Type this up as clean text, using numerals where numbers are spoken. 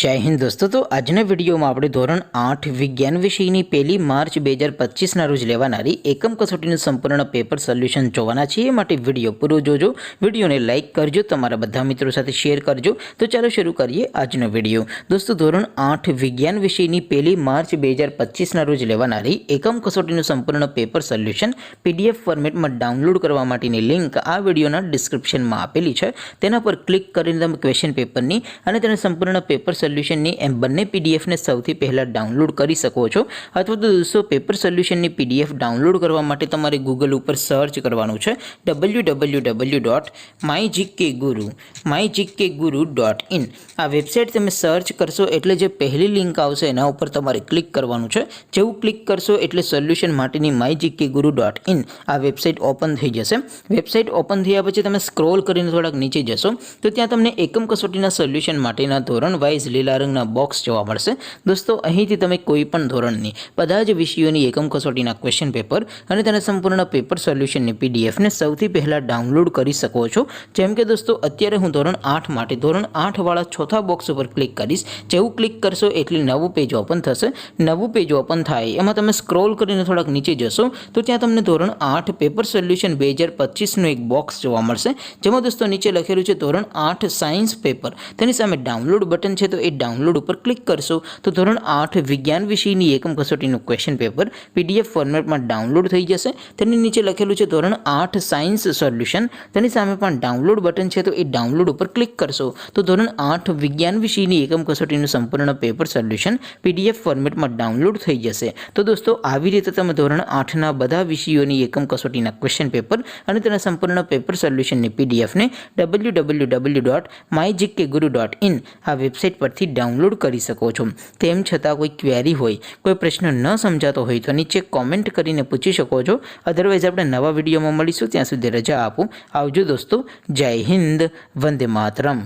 जय हिंद दोस्तों। तो आजना विडियो में આપણે ધોરણ 8 વિજ્ઞાન વિષયની 1 માર્ચ 2025 ના રોજ લેવાનારી એકમ કસોટીનું સંપૂર્ણ પેપર સોલ્યુશન જોવાના છે। એ માટે વિડિયો પૂરો જોજો, વિડિયોને લાઈક કરજો, તમારા બધા મિત્રો સાથે શેર કરજો। તો ચાલો શરૂ કરીએ આજનો વિડિયો। દોસ્તો ધોરણ 8 વિજ્ઞાન વિષયની 1 માર્ચ 2025 ના રોજ લેવાનારી એકમ કસોટીનું સંપૂર્ણ પેપર સોલ્યુશન પીડીએફ ફોર્મેટમાં ડાઉનલોડ કરવા માટેની લિંક આ વિડિયોના ડિસ્ક્રિપ્શનમાં આપેલી છે। તેના પર ક્લિક કરીને તમે ક્વેશ્ચન પેપરની અને તેના સંપૂર્ણ પેપર સોલ્યુશનની એમ બંને પીડીએફને સૌથી પહેલાં ડાઉનલોડ કરી શકો છો। અથવા તો દોસ્તો પેપર સોલ્યુશનની પીડીએફ ડાઉનલોડ કરવા માટે તમારે ગૂગલ ઉપર સર્ચ કરવાનું છે www.mygkguru.in। આ વેબસાઇટ તમે સર્ચ કરશો એટલે જે પહેલી લિંક આવશે એના ઉપર તમારે ક્લિક કરવાનું છે। જેવું ક્લિક કરશો એટલે સોલ્યુશન માટેની mygkguru.in આ વેબસાઇટ ઓપન થઈ જશે। વેબસાઇટ ઓપન થયા પછી તમે સ્ક્રોલ કરીને થોડાક નીચે જશો તો ત્યાં તમને એકમ કસોટીના સોલ્યુશન માટેના ધોરણ વાઇઝ લીલા રંગના બોક્સ જોવા મળશે। દોસ્તો અહીંથી તમે કોઈ પણ ધોરણની બધા જ વિષયોની એકમ કસોટીના ક્વેશ્ચન પેપર અને તેના સંપૂર્ણ પેપર સોલ્યુશનની પીડીએફને સૌથી પહેલાં ડાઉનલોડ કરી શકો છો। જેમ કે દોસ્તો અત્યારે હું ધોરણ 8 માટે ધોરણ 8 વાળા ચોથા બોક્સ ઉપર ક્લિક કરીશ। જેવું ક્લિક કરશો એટલે નવું પેજ ઓપન થશે। નવું પેજ ઓપન થાય એમાં તમે સ્ક્રોલ કરીને થોડાક નીચે જશો તો ત્યાં તમને ધોરણ 8 પેપર સોલ્યુશન 2025નું એક બોક્સ જોવા મળશે। જેમાં દોસ્તો નીચે લખેલું છે ધોરણ 8 સાયન્સ પેપર, તેની સામે ડાઉનલોડ બટન છે તો એ ડાઉનલોડ ઉપર ક્લિક કરશો તો ધોરણ 8 વિજ્ઞાન વિષયની એકમ કસોટીનું ક્વેશ્ચન પેપર પીડીએફ ફોર્મેટમાં ડાઉનલોડ થઈ જશે। તેની નીચે લખેલું છે ધોરણ 8 સાયન્સ સોલ્યુશન, તેની સામે પણ ડાઉનલોડ બટન છે તો એ ડાઉનલોડ ઉપર ક્લિક કરશો તો ધોરણ 8 વિજ્ઞાન વિષયની એકમ કસોટીનું સંપૂર્ણ પેપર સોલ્યુશન પીડીએફ ફોર્મેટમાં ડાઉનલોડ થઈ જશે। તો દોસ્તો આવી રીતે તમે ધોરણ 8ના બધા વિષયોની એકમ કસોટીના ક્વેશ્ચન પેપર અને તેના સંપૂર્ણ પેપર સોલ્યુશનની પીડીએફને www.mygkguru.in આ વેબસાઇટ પરથી ડાઉનલોડ કરી શકો છો। તેમ છતાં કોઈ ક્વેરી હોય, કોઈ પ્રશ્ન ન સમજાતો હોય તો નીચે કોમેન્ટ કરીને પૂછી શકો છો। અધરવાઇઝ આપણે નવા વિડીયોમાં મળીશું, ત્યાં સુધી રજા આપો। આવજો દોસ્તો, જય હિન્દ, વંદે માતરમ।